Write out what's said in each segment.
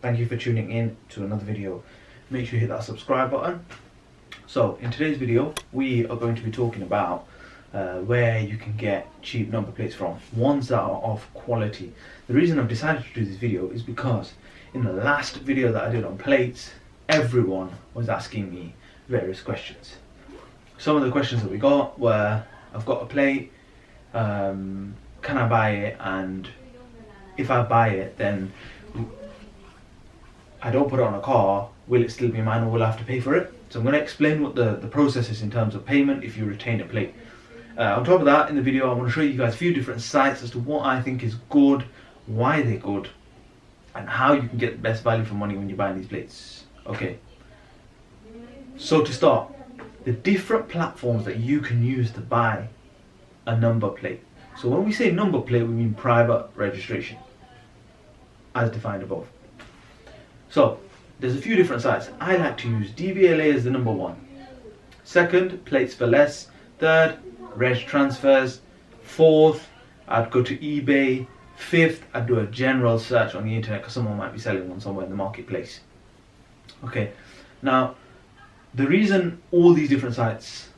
Thank you for tuning in to another video. Make sure you hit that subscribe button. So in today's video we are going to be talking about where you can get cheap number plates from, ones that are of quality. The reason I've decided to do this video is because in the last video that I did on plates, everyone was asking me various questions. Some of the questions that we got were, I've got a plate, can I buy it, and if I buy it then I don't put it on a car, will it still be mine or will I have to pay for it? So I'm going to explain what the process is in terms of payment if you retain a plate. On top of that, in the video I want to show you guys a few different sites as to what I think is good, why they're good, and how you can get the best value for money when you're buying these plates. Okay, so to start, the different platforms that you can use to buy a number plate. So when we say number plate, we mean private registration, as defined above. So there's a few different sites. I like to use DVLA as the number one. Second, Plates for Less. Third, Regtransfers. Fourth, I'd go to eBay. Fifth, I'd do a general search on the internet because someone might be selling one somewhere in the marketplace. Okay, now the reason all these different sites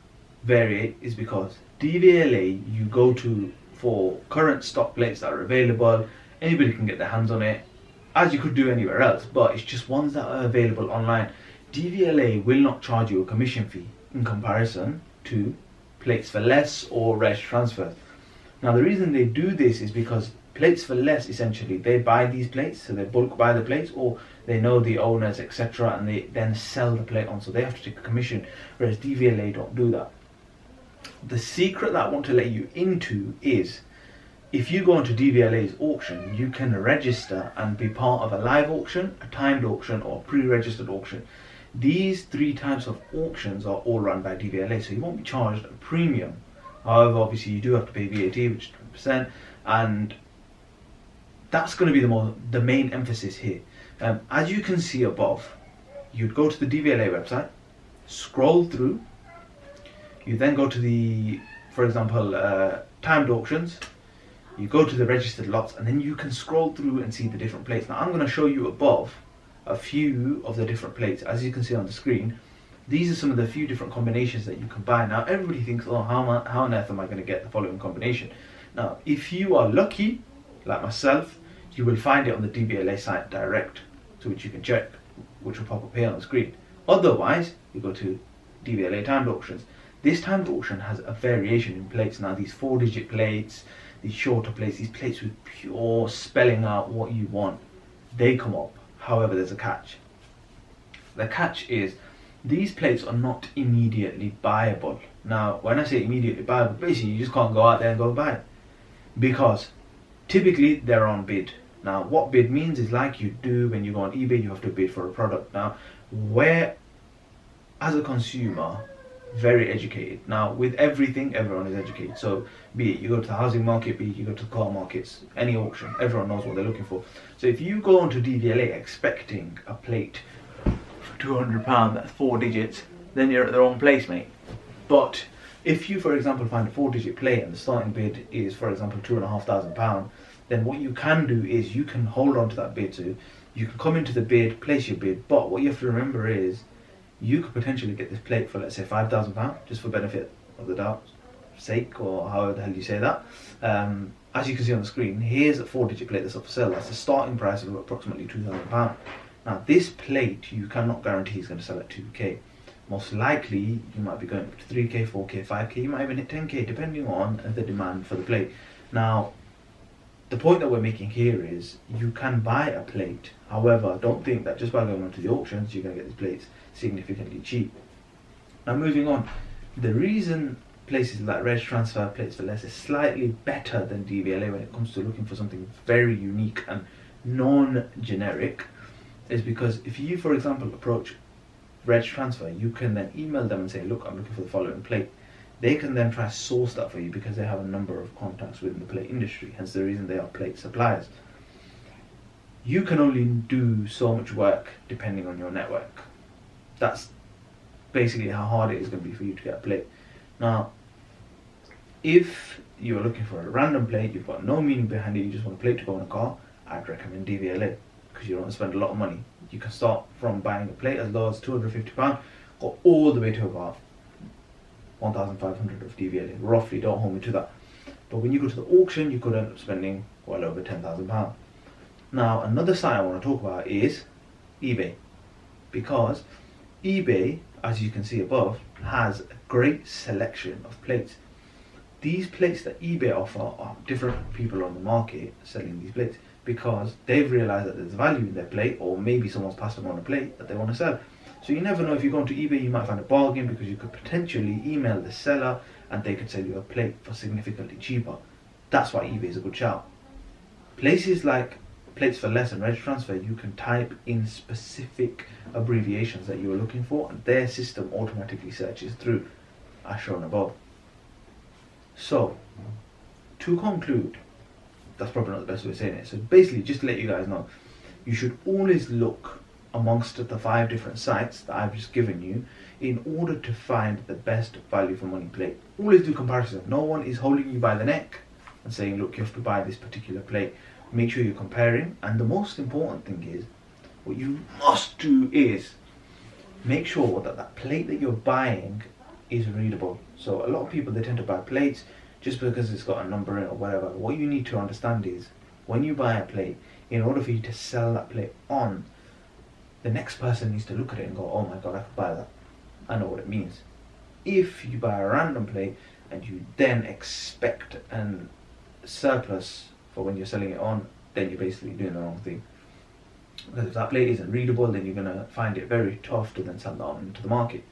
vary is because DVLA you go to for current stock plates that are available. Anybody can get their hands on it, as you could do anywhere else, but it's just ones that are available online. DVLA will not charge you a commission fee in comparison to Plates for Less or Regtransfers. Now the reason they do this is because Plates for Less, essentially, they buy these plates, so they bulk buy the plates, or they know the owners, etc., and they then sell the plate on, so they have to take a commission, whereas DVLA don't do that. The secret that I want to let you into is, if you go onto DVLA's auction, you can register and be part of a live auction, a timed auction, or a pre-registered auction. These three types of auctions are all run by DVLA, so you won't be charged a premium. However, obviously you do have to pay VAT, which is 20%, and that's going to be the main emphasis here. As you can see above, you'd go to the DVLA website, scroll through, you then go to the, for example, timed auctions, you go to the registered lots, and then you can scroll through and see the different plates. Now I'm going to show you above a few of the different plates. As you can see on the screen, these are some of the few different combinations that you can buy. Now everybody thinks, oh, how on earth am I going to get the following combination? Now if you are lucky, like myself, you will find it on the DVLA site direct, to which you can check, which will pop up here on the screen. Otherwise, you go to DVLA timed auctions. This timed auction has a variation in plates. Now these 4-digit plates, these shorter plates, these plates with pure spelling out what you want, they come up. However, there's a catch. The catch is these plates are not immediately buyable. Now when I say immediately buyable, basically you just can't go out there and go buy it, because typically they're on bid. Now what bid means is, like you do when you go on eBay, you have to bid for a product. Now where, as a consumer, very educated. Now with everything, everyone is educated. So be it you go to the housing market, be it you go to the car markets, any auction, everyone knows what they're looking for. So if you go onto DVLA expecting a plate for £200, that's 4 digits, then you're at the wrong place, mate. But if you, for example, find a 4-digit plate and the starting bid is, for example, £2,500, then what you can do is you can hold on to that bid. So you can come into the bid, place your bid, but what you have to remember is you could potentially get this plate for, let's say, £5,000, just for benefit of the doubt's sake, or however the hell you say that. As you can see on the screen, here's a 4-digit plate that's up for sale. That's the starting price of approximately £2,000. Now this plate you cannot guarantee is going to sell at 2k. Most likely you might be going up to 3k, 4k, 5k, you might even hit 10k, depending on the demand for the plate. Now the point that we're making here is you can buy a plate. However, don't think that just by going onto the auctions you're going to get these plates significantly cheap. Now moving on, the reason places like Regtransfer, Plates for Less is slightly better than DVLA when it comes to looking for something very unique and non-generic is because if you, for example, approach Regtransfer, you can then email them and say, look, I'm looking for the following plate. They can then try to source that for you because they have a number of contacts within the plate industry, hence the reason they are plate suppliers. You can only do so much work depending on your network. That's basically how hard it is going to be for you to get a plate. Now, if you're looking for a random plate, you've got no meaning behind it, you just want a plate to go on a car, I'd recommend DVLA. because you don't want to spend a lot of money. You can start from buying a plate as low as £250, go all the way to about 1,500 of DVLA. Roughly, don't hold me to that. But when you go to the auction, you could end up spending well over £10,000. Now, another site I want to talk about is eBay, because eBay, as you can see above, has a great selection of plates. These plates that eBay offer are different people on the market selling these plates, because they've realized that there's value in their plate, or maybe someone's passed them on a plate that they want to sell. So you never know, if you go onto eBay, you might find a bargain, because you could potentially email the seller and they could sell you a plate for significantly cheaper. That's why eBay is a good shout. Places like Plates for Less and Regtransfers, you can type in specific abbreviations that you're looking for, and their system automatically searches through, as shown above. So, to conclude, that's probably not the best way of saying it. So basically, just to let you guys know, you should always look amongst the 5 different sites that I've just given you in order to find the best value for money plate. Always do comparison. No one is holding you by the neck and saying, look, you have to buy this particular plate. Make sure you're comparing, and the most important thing is, what you must do is make sure that that plate that you're buying is readable. So a lot of people, they tend to buy plates just because it's got a number in it or whatever. What you need to understand is, when you buy a plate, in order for you to sell that plate on, the next person needs to look at it and go, oh my god, I could buy that. I know what it means. If you buy a random plate and you then expect an surplus for when you're selling it on, then you're basically doing the wrong thing. Because if that plate isn't readable, then you're going to find it very tough to then sell that on into the market.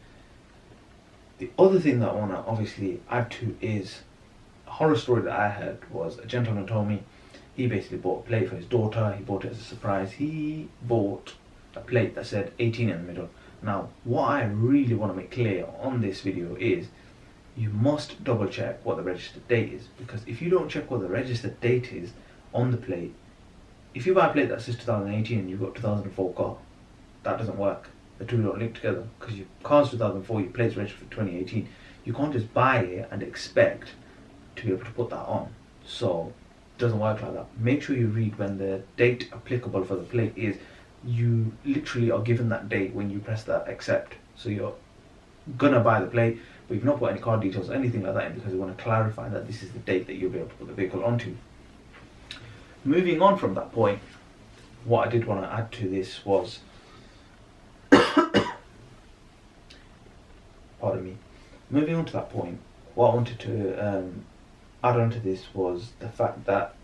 The other thing that I want to obviously add to is a horror story that I heard. Was a gentleman told me he basically bought a plate for his daughter. He bought it as a surprise. He bought a plate that said 18 in the middle. Now, what I really want to make clear on this video is, you must double check what the registered date is, because if you don't check what the registered date is on the plate, if you buy a plate that says 2018 and you've got 2004 car, that doesn't work. The two don't link together, because your car's 2004, your plate's registered for 2018. You can't just buy it and expect to be able to put that on. So it doesn't work like that. Make sure you read when the date applicable for the plate is. You literally are given that date when you press that accept. So you're gonna buy the plate, but you've not put any card details or anything like that in, because you want to clarify that this is the date that you'll be able to put the vehicle onto. Moving on from that point, what I did want to add to this was pardon me. Moving on to that point, what I wanted to add on to this was the fact that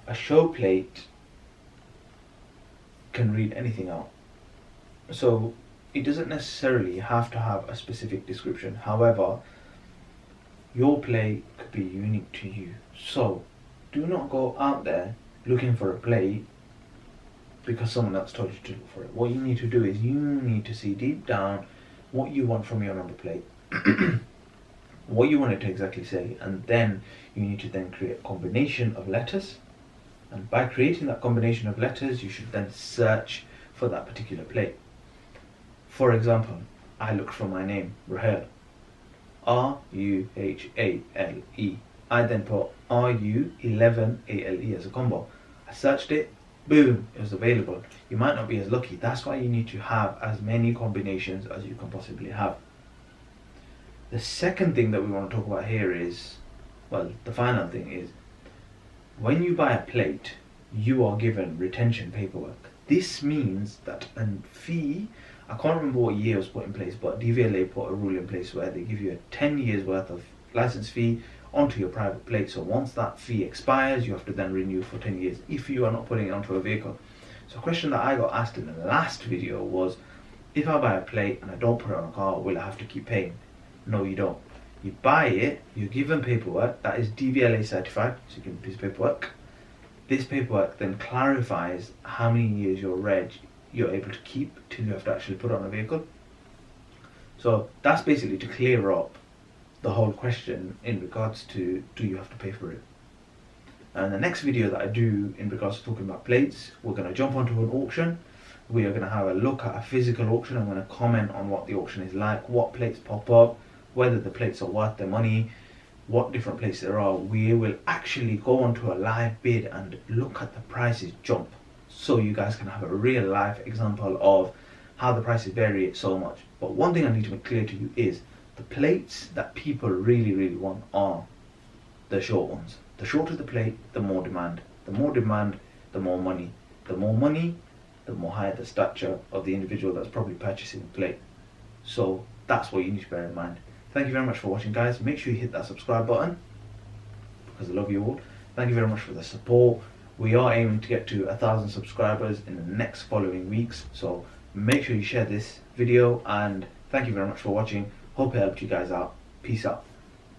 a show plate can read anything out. So it doesn't necessarily have to have a specific description. However, your plate could be unique to you. So do not go out there looking for a plate because someone else told you to look for it. What you need to do is, you need to see deep down what you want from your number plate, what you want it to exactly say, and then you need to then create a combination of letters. And by creating that combination of letters, you should then search for that particular plate. For example, I looked for my name, Rahel, R-U-H-A-L-E. I then put R-U-11-A-L-E as a combo. I searched it, boom, it was available. You might not be as lucky. That's why you need to have as many combinations as you can possibly have. The second thing that we want to talk about here is, well, the final thing is, when you buy a plate, you are given retention paperwork. This means that a fee, I can't remember what year was put in place, but DVLA put a rule in place where they give you a 10 years worth of license fee onto your private plate. So once that fee expires, you have to then renew for 10 years if you are not putting it onto a vehicle. So a question that I got asked in the last video was, if I buy a plate and I don't put it on a car, will I have to keep paying? No, you don't. You buy it, you're given paperwork that is DVLA certified, so you give a piece of paperwork. This paperwork then clarifies how many years your reg you're able to keep till you have to actually put on a vehicle. So that's basically to clear up the whole question in regards to, do you have to pay for it? And the next video that I do in regards to talking about plates, we're going to jump onto an auction. We are going to have a look at a physical auction. I'm going to comment on what the auction is like, what plates pop up, whether the plates are worth their money, what different places there are. We will actually go onto a live bid and look at the prices jump. so you guys can have a real life example of how the prices vary so much. But one thing I need to make clear to you is the plates that people really want are the short ones. The shorter the plate, the more demand. The more demand, the more money. The more money, the more higher the stature of the individual that's probably purchasing the plate. So that's what you need to bear in mind. Thank you very much for watching, guys. Make sure you hit that subscribe button because I love you all. Thank you very much for the support. We are aiming to get to 1,000 subscribers in the next following weeks. So make sure you share this video, and thank you very much for watching. Hope it helped you guys out. Peace out.